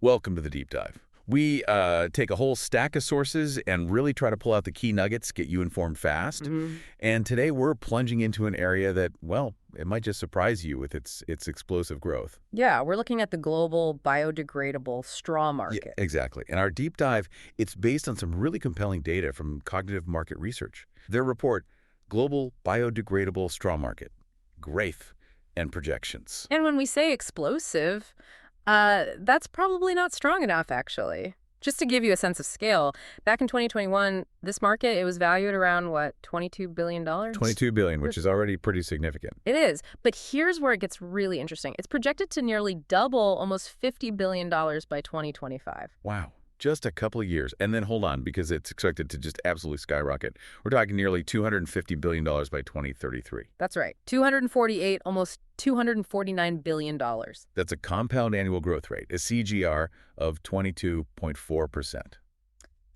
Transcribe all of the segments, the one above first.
Welcome to the deep dive. We take a whole stack of sources and really try to pull out the key nuggets, get you informed fast. And today we're plunging into an area that, well, it might just surprise you with its explosive growth. Yeah, we're looking at the global biodegradable straw Yeah, market. exactly. And our deep dive, it's based on some really compelling data from cognitive market research. Their report, Global Biodegradable Straw Market, GRAFE, and Projections. And when we say explosive, that's probably not strong enough, actually. Just to give you a sense of scale, back in 2021, this market, it was valued around, what, $22 billion? $22 billion, which is already pretty significant. It is. But here's where it gets really interesting. It's projected to nearly double, almost $50 billion by 2025. Wow. Just a couple of years. And then hold on, because it's expected to just absolutely skyrocket. We're talking nearly $250 billion by 2033. That's right. 248, almost $249 billion. That's a compound annual growth rate, a CGR of 22.4%.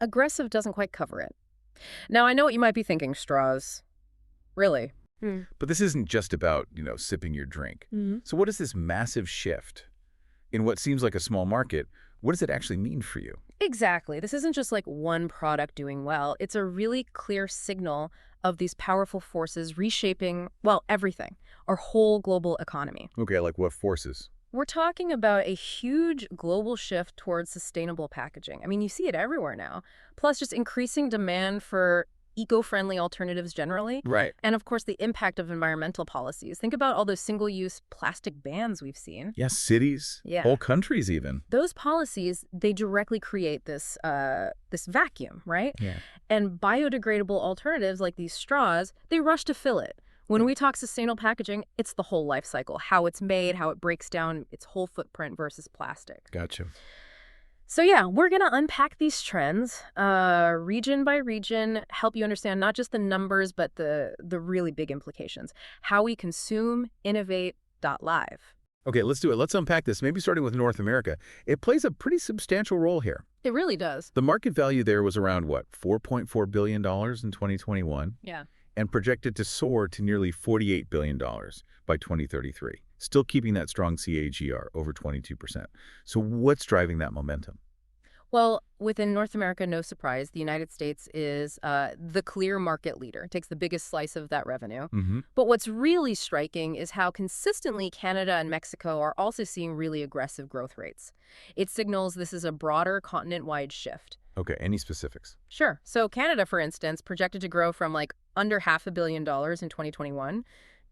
Aggressive doesn't quite cover it. Now, I know what you might be thinking, straws. Really? But this isn't just about, sipping your drink. So what is this massive shift in what seems like a small market? What does it actually mean for you? Exactly. This isn't just like one product doing well. It's a really clear signal of these powerful forces reshaping, well, everything, our whole global economy. Okay, like what forces? We're talking about a huge global shift towards sustainable packaging. I mean, you see it everywhere now. Plus, just increasing demand for eco-friendly alternatives generally. Right. And of course, the impact of environmental policies. Think about all those single-use plastic bans we've seen. Yes, cities, whole countries even. Those policies, they directly create this this vacuum, right? Yeah. And biodegradable alternatives like these straws, they rush to fill it. When we talk sustainable packaging, it's the whole life cycle, how it's made, how it breaks down its whole footprint versus plastic. Gotcha. So yeah, we're going to unpack these trends region by region, help you understand not just the numbers, but the really big implications. How we consume, innovate, live. Okay, let's do it. Let's unpack this, maybe starting with North America. It plays a pretty substantial role here. It really does. The market value there was around, what, $4.4 billion in 2021? Yeah. And projected to soar to nearly $48 billion by 2033, still keeping that strong CAGR over 22%. So what's driving that momentum? Well, within North America, no surprise, the United States is the clear market leader. It takes the biggest slice of that revenue. But what's really striking is how consistently Canada and Mexico are also seeing really aggressive growth rates. It signals this is a broader continent-wide shift. Okay, any specifics? Sure. So Canada, for instance, projected to grow from like under $500 million in 2021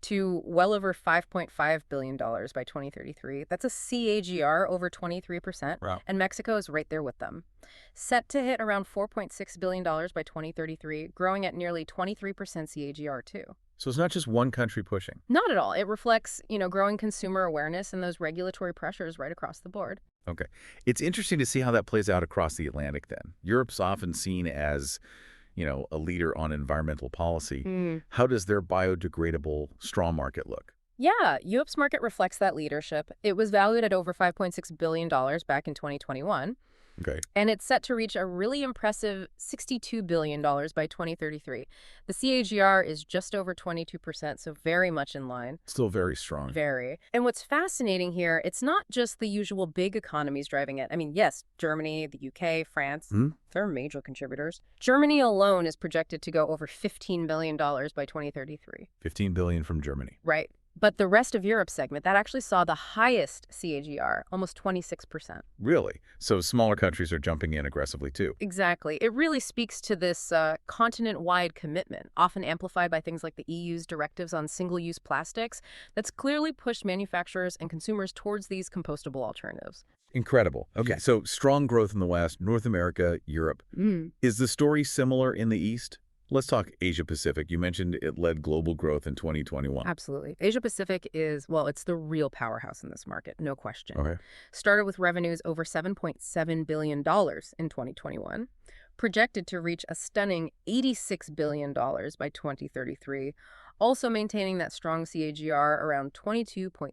to well over $5.5 billion by 2033. That's a CAGR over 23%. Wow. And Mexico is right there with them. Set to hit around $4.6 billion by 2033, growing at nearly 23% CAGR too. So it's not just one country pushing? Not at all. It reflects, growing consumer awareness and those regulatory pressures right across the board. Okay. It's interesting to see how that plays out across the Atlantic then. Europe's often seen as a leader on environmental policy. How does their biodegradable straw market look? Yeah, Europe's market reflects that leadership. It was valued at over $5.6 billion back in 2021. Okay. And it's set to reach a really impressive $62 billion by 2033. The CAGR is just over 22%, so very much in line. Still very strong. Very. And what's fascinating here, it's not just the usual big economies driving it. I mean, yes, Germany, the UK, France, they're major contributors. Germany alone is projected to go over $15 billion by 2033. $15 billion from Germany. Right. But the rest of Europe segment, that actually saw the highest CAGR, almost 26%. Really? So smaller countries are jumping in aggressively too. Exactly. It really speaks to this continent-wide commitment, often amplified by things like the EU's directives on single-use plastics, that's clearly pushed manufacturers and consumers towards these compostable alternatives. Incredible. Okay, so strong growth in the West, North America, Europe. Is the story similar in the East? Let's talk Asia-Pacific. You mentioned it led global growth in 2021. Absolutely. Asia-Pacific is, well, it's the real powerhouse in this market, no question. Okay. Started with revenues over $7.7 billion in 2021, projected to reach a stunning $86 billion by 2033, also maintaining that strong CAGR around 22.3%.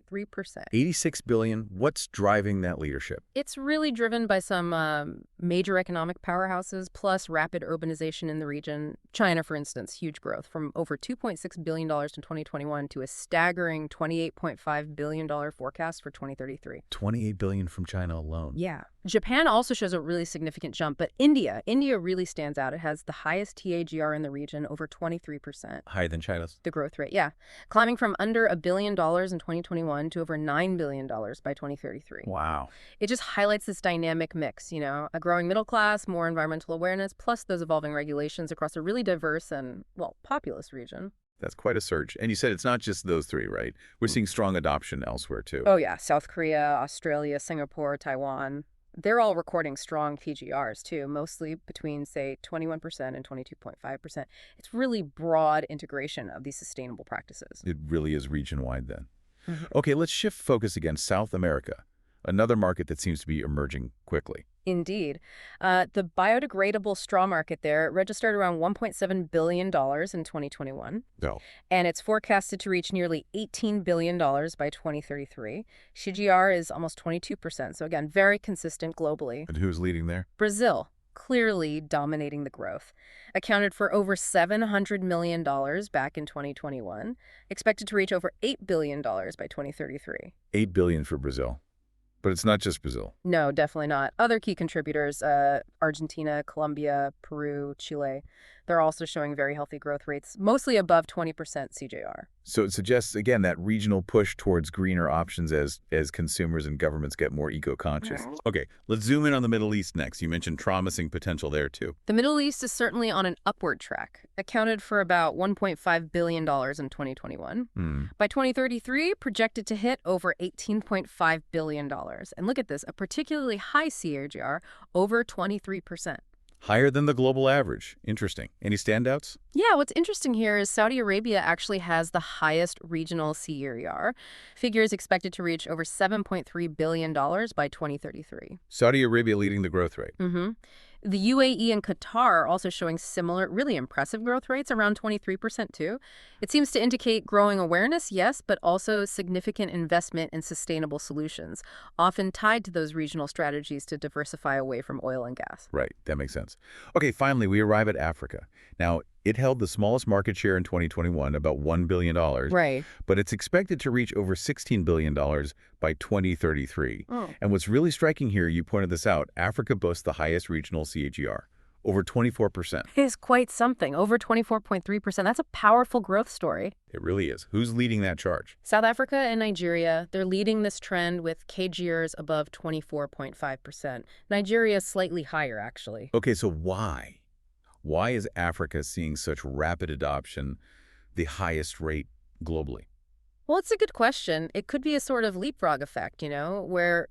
$86 billion. What's driving that leadership? It's really driven by some major economic powerhouses, plus rapid urbanization in the region. China, for instance, huge growth from over $2.6 billion in 2021 to a staggering $28.5 billion forecast for 2033. $28 billion from China alone. Yeah. Japan also shows a really significant jump, but India really stands out. It has the highest TAGR in the region, over 23%. Higher than China's. The growth rate, yeah. Climbing from under $1 billion in 2021 to over $9 billion by 2033. Wow. It just highlights this dynamic mix, a growing middle class, more environmental awareness, plus those evolving regulations across a really diverse and, populous region. That's quite a surge. And you said it's not just those three, right? We're seeing strong adoption elsewhere, too. Oh, yeah. South Korea, Australia, Singapore, Taiwan. They're all recording strong TGRs, too, mostly between, say, 21% and 22.5%. It's really broad integration of these sustainable practices. It really is region-wide, then. Okay, let's shift focus again. South America, another market that seems to be emerging quickly. Indeed. The biodegradable straw market there registered around $1.7 billion in 2021. Oh. And it's forecasted to reach nearly $18 billion by 2033. CGR is almost 22%. So again, very consistent globally. And who's leading there? Brazil, clearly dominating the growth. Accounted for over $700 million back in 2021. Expected to reach over $8 billion by 2033. $8 billion for Brazil. But it's not just Brazil. No, definitely not. Other key contributors, Argentina, Colombia, Peru, Chile, they're also showing very healthy growth rates, mostly above 20% CJR. So it suggests, again, that regional push towards greener options as consumers and governments get more eco-conscious. Okay, let's zoom in on the Middle East next. You mentioned promising potential there, too. The Middle East is certainly on an upward track, accounted for about $1.5 billion in 2021. By 2033, projected to hit over $18.5 billion. And look at this, a particularly high CAGR, over 23%. Higher than the global average. Interesting. Any standouts? Yeah, what's interesting here is Saudi Arabia actually has the highest regional CAGR. Figure is expected to reach over $7.3 billion by 2033. Saudi Arabia leading the growth rate. The UAE and Qatar are also showing similar, really impressive growth rates, around 23% too. It seems to indicate growing awareness, yes, but also significant investment in sustainable solutions, often tied to those regional strategies to diversify away from oil and gas. Right, that makes sense. Okay, finally, we arrive at Africa. Now, it held the smallest market share in 2021, about $1 billion. Right. But it's expected to reach over $16 billion by 2033. And what's really striking here, you pointed this out, Africa boasts the highest regional CAGR, over 24%. It is quite something, over 24.3%. That's a powerful growth story. It really is. Who's leading that charge? South Africa and Nigeria, they're leading this trend with CAGRs above 24.5%. Nigeria is slightly higher, actually. Okay, so why? Why is Africa seeing such rapid adoption, the highest rate globally? Well, it's a good question. It could be a sort of leapfrog effect, where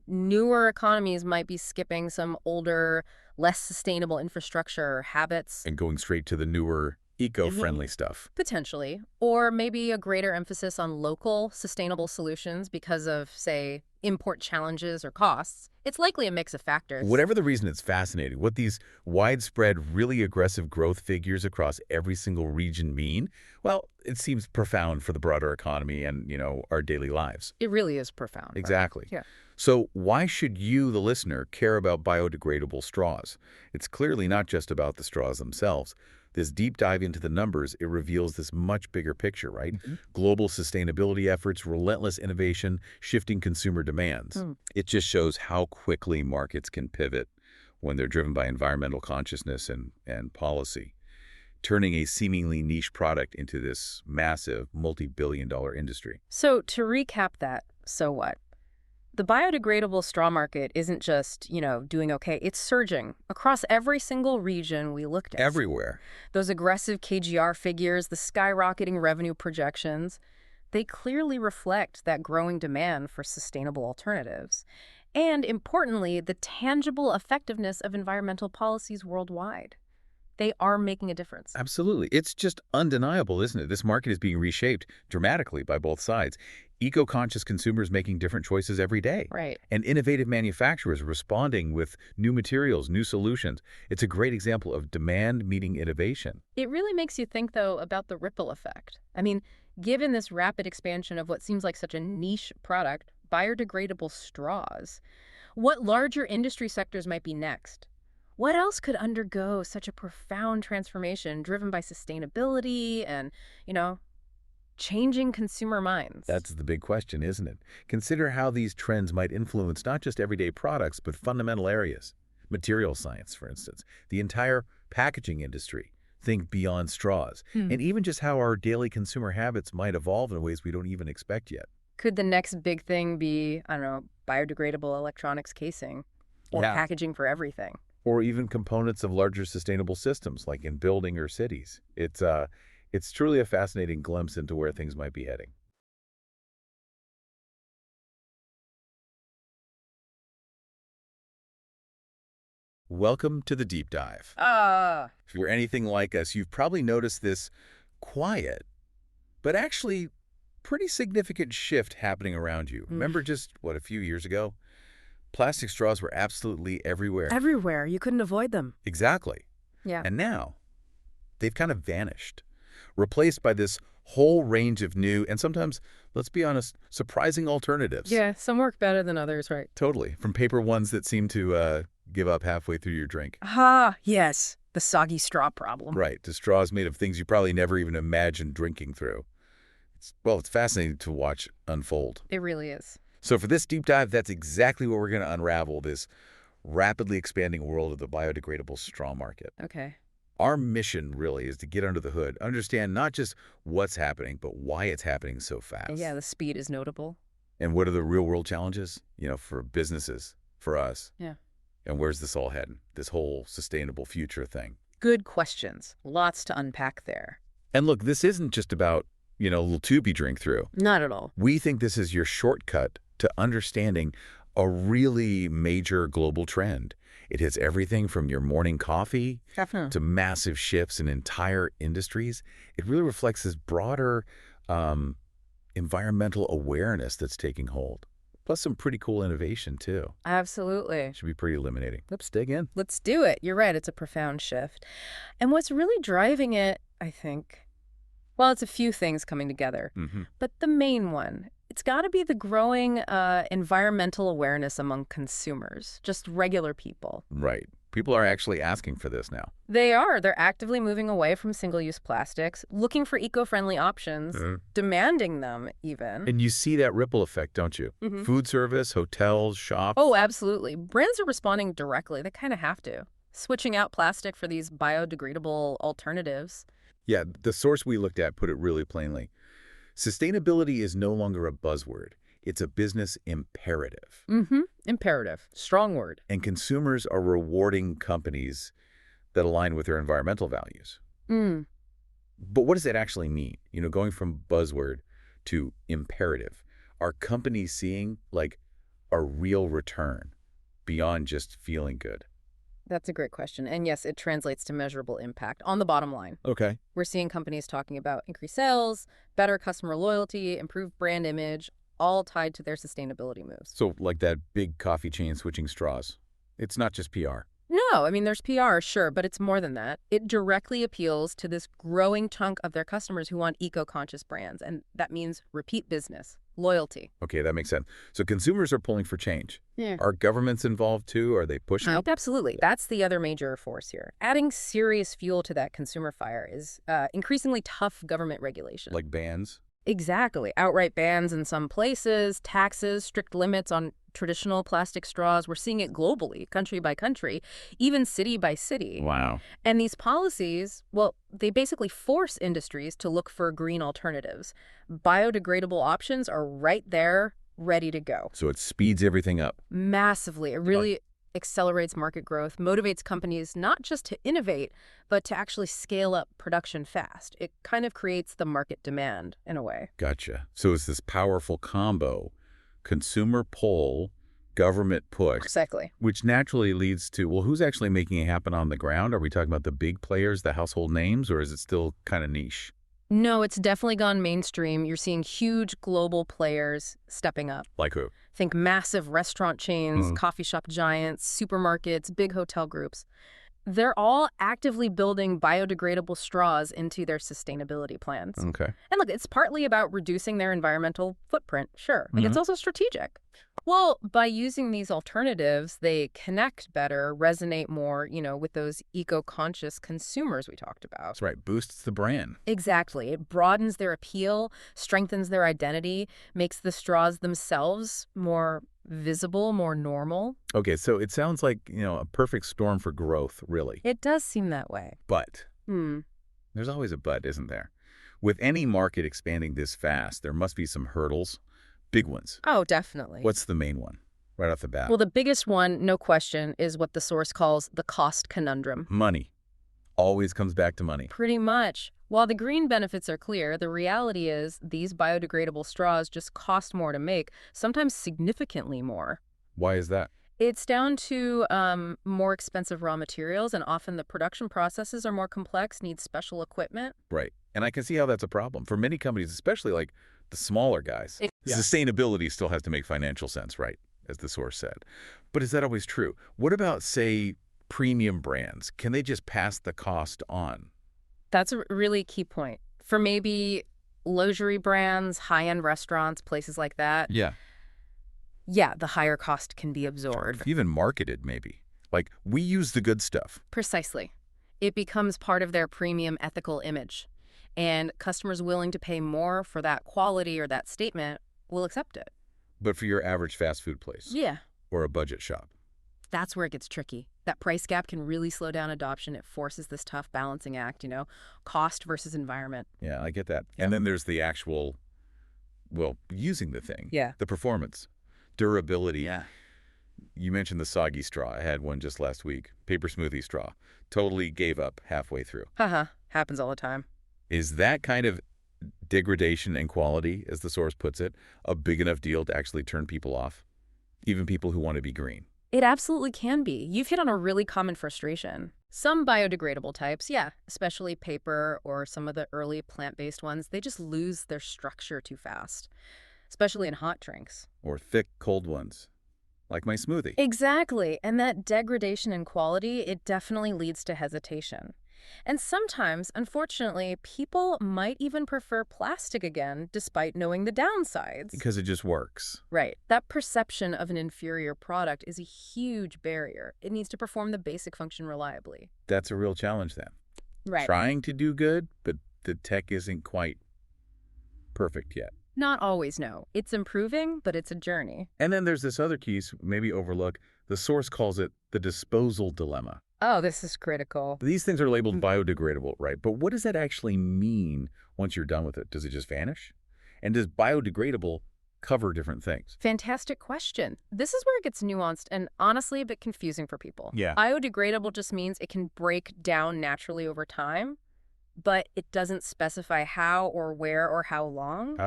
newer economies might be skipping some older, less sustainable infrastructure or habits. And going straight to the newer, eco-friendly stuff. Potentially. Or maybe a greater emphasis on local, sustainable solutions because of, say, import challenges or costs. It's likely a mix of factors. Whatever the reason, it's fascinating. What these widespread, really aggressive growth figures across every single region mean, well, it seems profound for the broader economy and, our daily lives. It really is profound. Exactly. Right? Yeah. So why should you, the listener, care about biodegradable straws? It's clearly not just about the straws themselves. This deep dive into the numbers, it reveals this much bigger picture, right? Global sustainability efforts, relentless innovation, shifting consumer demands. It just shows how quickly markets can pivot when they're driven by environmental consciousness and policy, turning a seemingly niche product into this massive multi-billion-dollar industry. So to recap that, so what? The biodegradable straw market isn't just, doing okay. It's surging across every single region we looked at. Everywhere. Those aggressive KGR figures, the skyrocketing revenue projections, they clearly reflect that growing demand for sustainable alternatives. And importantly, the tangible effectiveness of environmental policies worldwide. They are making a difference. Absolutely. It's just undeniable, isn't it? This market is being reshaped dramatically by both sides. Eco-conscious consumers making different choices every day. Right. And innovative manufacturers responding with new materials, new solutions. It's a great example of demand meeting innovation. It really makes you think, though, about the ripple effect. I mean, given this rapid expansion of what seems like such a niche product, biodegradable straws, What larger industry sectors might be next? What else could undergo such a profound transformation driven by sustainability and, you know, changing consumer minds? That's the big question, isn't it? Consider how these trends might influence not just everyday products, but fundamental areas. Material science, for instance, the entire packaging industry. Think beyond straws, and even just how our daily consumer habits might evolve in ways we don't even expect yet. Could the next big thing be, I don't know, biodegradable electronics casing or Yeah. packaging for everything? Or even components of larger sustainable systems, like in building or cities. It's truly a fascinating glimpse into where things might be heading. Welcome to the deep dive. If you're anything like us, you've probably noticed this quiet, but actually pretty significant shift happening around you. Remember just, a few years ago? Plastic straws were absolutely everywhere. Everywhere. You couldn't avoid them. Exactly. Yeah. And now, they've kind of vanished, replaced by this whole range of new and sometimes, let's be honest, surprising alternatives. Yeah, some work better than others, right? Totally. From paper ones that seem to give up halfway through your drink. Yes. The soggy straw problem. Right, to straws made of things you probably never even imagined drinking through. It's fascinating to watch unfold. It really is. So for this deep dive, that's exactly what we're going to unravel, this rapidly expanding world of the biodegradable straw market. Okay. Our mission really is to get under the hood, understand not just what's happening, but why it's happening so fast. Yeah, the speed is notable. And what are the real world challenges, for businesses, for us? Yeah. And where's this all heading, this whole sustainable future thing? Good questions. Lots to unpack there. And look, this isn't just about, a little tube you drink through. Not at all. We think this is your shortcut to understanding a really major global trend. It hits everything from your morning coffee to massive shifts in entire industries. It really reflects this broader environmental awareness that's taking hold. Plus some pretty cool innovation, too. Absolutely. Should be pretty illuminating. Let's dig in. Let's do it. You're right. It's a profound shift. And what's really driving it, I think, well, it's a few things coming together. But the main one, it's got to be the growing environmental awareness among consumers, just regular people. Right. People are actually asking for this now. They are. They're actively moving away from single-use plastics, looking for eco-friendly options, demanding them even. And you see that ripple effect, don't you? Food service, hotels, shops. Oh, absolutely. Brands are responding directly. They kind of have to. Switching out plastic for these biodegradable alternatives. Yeah, the source we looked at put it really plainly. Sustainability is no longer a buzzword. It's a business imperative. Imperative. Strong word. And consumers are rewarding companies that align with their environmental values. But what does that actually mean? Going from buzzword to imperative. Are companies seeing, a real return beyond just feeling good? That's a great question. And yes, it translates to measurable impact on the bottom line. Okay. We're seeing companies talking about increased sales, better customer loyalty, improved brand image, all tied to their sustainability moves. So like that big coffee chain switching straws. It's not just PR. No, I mean, there's PR, sure, but it's more than that. It directly appeals to this growing chunk of their customers who want eco-conscious brands, and that means repeat business, loyalty. Okay, that makes sense. So consumers are pulling for change. Yeah. Are governments involved too? Are they pushing? Absolutely. That's the other major force here. Adding serious fuel to that consumer fire is increasingly tough government regulation. Like bans? Exactly. Outright bans in some places, taxes, strict limits on traditional plastic straws. We're seeing it globally, country by country, even city by city. Wow. And these policies, well, they basically force industries to look for green alternatives. Biodegradable options are right there, ready to go. So it speeds everything up. Massively. It really accelerates market growth, motivates companies not just to innovate, but to actually scale up production fast. It kind of creates the market demand in a way. Gotcha. So it's this powerful combo, consumer pull, government push. Exactly. Which naturally leads to, well, who's actually making it happen on the ground? Are we talking about the big players, the household names, or is it still kind of niche? No, it's definitely gone mainstream. You're seeing huge global players stepping up. Like who? Think massive restaurant chains, coffee shop giants, supermarkets, big hotel groups. They're all actively building biodegradable straws into their sustainability plans. Okay. And look, it's partly about reducing their environmental footprint, sure. Like, it's also strategic. Well, by using these alternatives, they connect better, resonate more, with those eco-conscious consumers we talked about. That's right. Boosts the brand. Exactly. It broadens their appeal, strengthens their identity, makes the straws themselves more visible, more normal. Okay, so it sounds like, a perfect storm for growth, really. It does seem that way. But there's always a but, isn't there? With any market expanding this fast, there must be some hurdles, big ones. Oh, definitely. What's the main one right off the bat? Well, the biggest one, no question, is what the source calls the cost conundrum. Money. Always comes back to money. Pretty much. While the green benefits are clear, the reality is these biodegradable straws just cost more to make, sometimes significantly more. Why is that? It's down to more expensive raw materials, and often the production processes are more complex, need special equipment. Right. And I can see how that's a problem. For many companies, especially like the smaller guys, sustainability still has to make financial sense, right, as the source said. But is that always true? What about, say, premium brands? Can they just pass the cost on? That's a really key point. For maybe luxury brands, high-end restaurants, places like that. Yeah, the higher cost can be absorbed. Even marketed, maybe. Like, we use the good stuff. Precisely. It becomes part of their premium ethical image. And customers willing to pay more for that quality or that statement will accept it. But for your average fast food place? Yeah. Or a budget shop? That's where it gets tricky. That price gap can really slow down adoption. It forces this tough balancing act, cost versus environment. Yeah, I get that. And then there's the actual, using the thing. Yeah. The performance. Durability. Yeah. You mentioned the soggy straw. I had one just last week. Paper smoothie straw. Totally gave up halfway through. Happens all the time. Is that kind of degradation in quality, as the source puts it, a big enough deal to actually turn people off? Even people who want to be green? It absolutely can be. You've hit on a really common frustration. Some biodegradable types, especially paper or some of the early plant-based ones, they just lose their structure too fast, especially in hot drinks. Or thick, cold ones, like my smoothie. Exactly. And that degradation in quality, it definitely leads to hesitation. And sometimes, unfortunately, people might even prefer plastic again, despite knowing the downsides. Because it just works. Right. That perception of an inferior product is a huge barrier. It needs to perform the basic function reliably. That's a real challenge then. Right. Trying to do good, but the tech isn't quite perfect yet. Not always, no. It's improving, but it's a journey. And then there's this other piece, maybe overlook. The source calls it the disposal dilemma. Oh, this is critical. These things are labeled biodegradable, right? But what does that actually mean once you're done with it? Does it just vanish? And does biodegradable cover different things? Fantastic question. This is where it gets nuanced and honestly a bit confusing for people. Yeah. Biodegradable just means it can break down naturally over time, but it doesn't specify how or where or how long.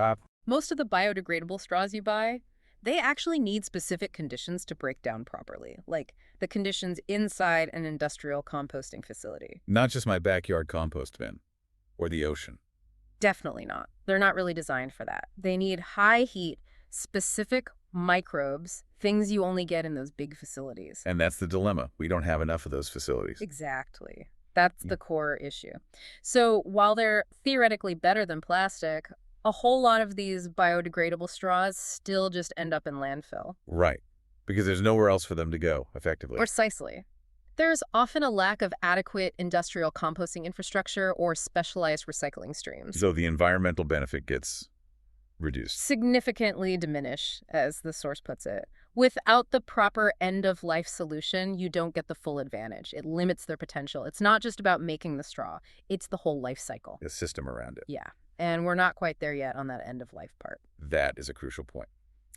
Most of the biodegradable straws you buy, they actually need specific conditions to break down properly, like the conditions inside an industrial composting facility. Not just my backyard compost bin or the ocean. Definitely not. They're not really designed for that. They need high heat, specific microbes, things you only get in those big facilities. And that's the dilemma. We don't have enough of those facilities. Exactly. That's the core issue. So while they're theoretically better than plastic, a whole lot of these biodegradable straws still just end up in landfill. Right. Because there's nowhere else for them to go, effectively. Precisely. There's often a lack of adequate industrial composting infrastructure or specialized recycling streams. So the environmental benefit gets reduced. Significantly diminish, as the source puts it. Without the proper end-of-life solution, you don't get the full advantage. It limits their potential. It's not just about making the straw. It's the whole life cycle. The system around it. Yeah. And we're not quite there yet on that end-of-life part. That is a crucial point.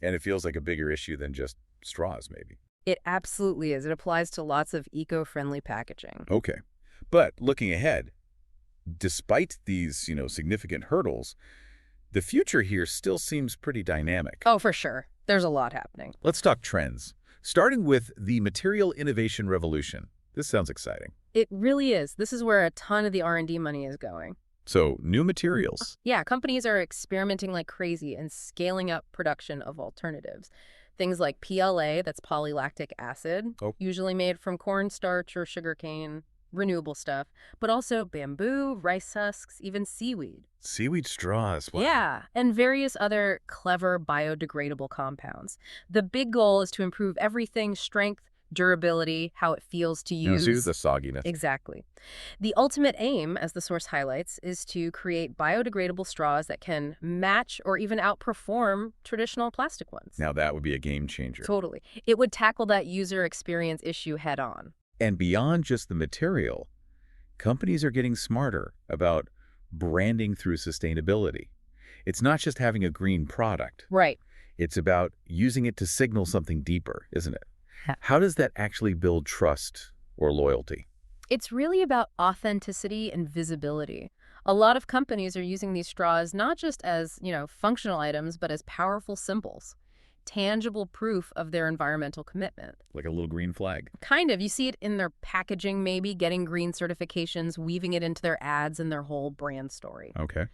And it feels like a bigger issue than just straws, maybe. It absolutely is. It applies to lots of eco-friendly packaging. Okay. But looking ahead, despite these, significant hurdles, the future here still seems pretty dynamic. Oh, for sure. There's a lot happening. Let's talk trends, starting with the material innovation revolution. This sounds exciting. It really is. This is where a ton of the R&D money is going. So, new materials. Yeah, companies are experimenting like crazy and scaling up production of alternatives. Things like PLA, that's polylactic acid, usually made from cornstarch or sugarcane. renewable stuff, but also bamboo, rice husks, even seaweed. Seaweed straws. Wow. Yeah, and various other clever biodegradable compounds. The big goal is to improve everything: strength, durability, how it feels to You know, soothe use. the sogginess. Exactly. The ultimate aim, as the source highlights, is to create biodegradable straws that can match or even outperform traditional plastic ones. Now that would be a game changer. Totally. It would tackle that user experience issue head on. And beyond just the material, companies are getting smarter about branding through sustainability. It's not just having a green product. Right. It's about using it to signal something deeper, isn't it? Yeah. How does that actually build trust or loyalty? It's really about authenticity and visibility. A lot of companies are using these straws not just as, functional items, but as powerful symbols, tangible proof of their environmental commitment. Like a little green flag. Kind of. You see it in their packaging, maybe, getting green certifications, weaving it into their ads and their whole brand story. Okay.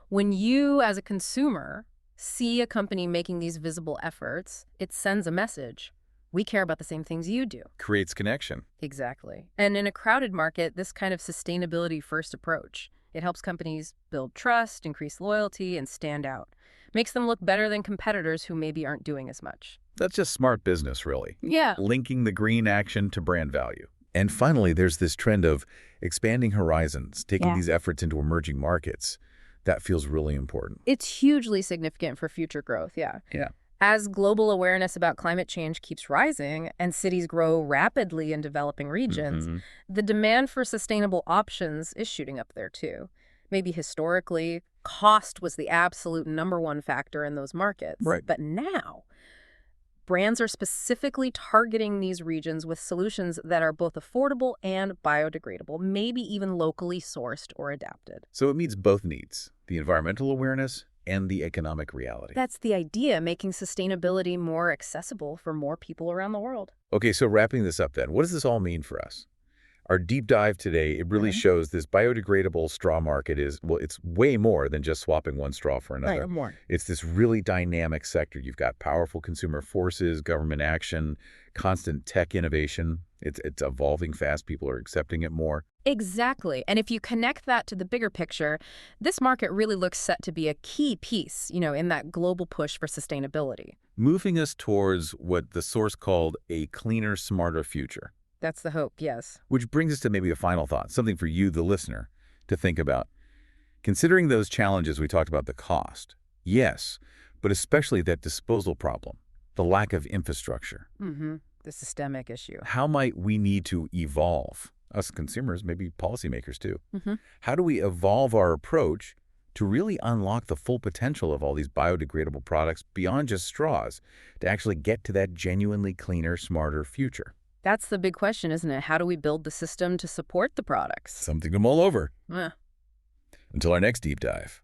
When you, as a consumer, see a company making these visible efforts, it sends a message. We care about the same things you do. Creates connection. Exactly. And in a crowded market, this kind of sustainability-first approach, it helps companies build trust, increase loyalty, and stand out. Makes them look better than competitors who maybe aren't doing as much. That's just smart business, really. Yeah. Linking the green action to brand value. And finally, there's this trend of expanding horizons, taking these efforts into emerging markets. That feels really important. It's hugely significant for future growth, yeah. Yeah. As global awareness about climate change keeps rising and cities grow rapidly in developing regions, the demand for sustainable options is shooting up there too. Maybe historically, cost was the absolute #1 factor in those markets. Right. But now, brands are specifically targeting these regions with solutions that are both affordable and biodegradable, maybe even locally sourced or adapted. So it meets both needs, the environmental awareness and the economic reality. That's the idea, making sustainability more accessible for more people around the world. Okay, so wrapping this up then, what does this all mean for us? Our deep dive today, it really shows this biodegradable straw market is, well, it's way more than just swapping one straw for another. Right, more. It's this really dynamic sector. You've got powerful consumer forces, government action, constant tech innovation. It's evolving fast. People are accepting it more. Exactly. And if you connect that to the bigger picture, this market really looks set to be a key piece, in that global push for sustainability. Moving us towards what the source called a cleaner, smarter future. That's the hope, yes. Which brings us to maybe a final thought, something for you, the listener, to think about. Considering those challenges we talked about, the cost, yes, but especially that disposal problem, the lack of infrastructure. The systemic issue. How might we need to evolve, us consumers, maybe policymakers too? How do we evolve our approach to really unlock the full potential of all these biodegradable products beyond just straws to actually get to that genuinely cleaner, smarter future? That's the big question, isn't it? How do we build the system to support the products? Something to mull over. Yeah. Until our next deep dive.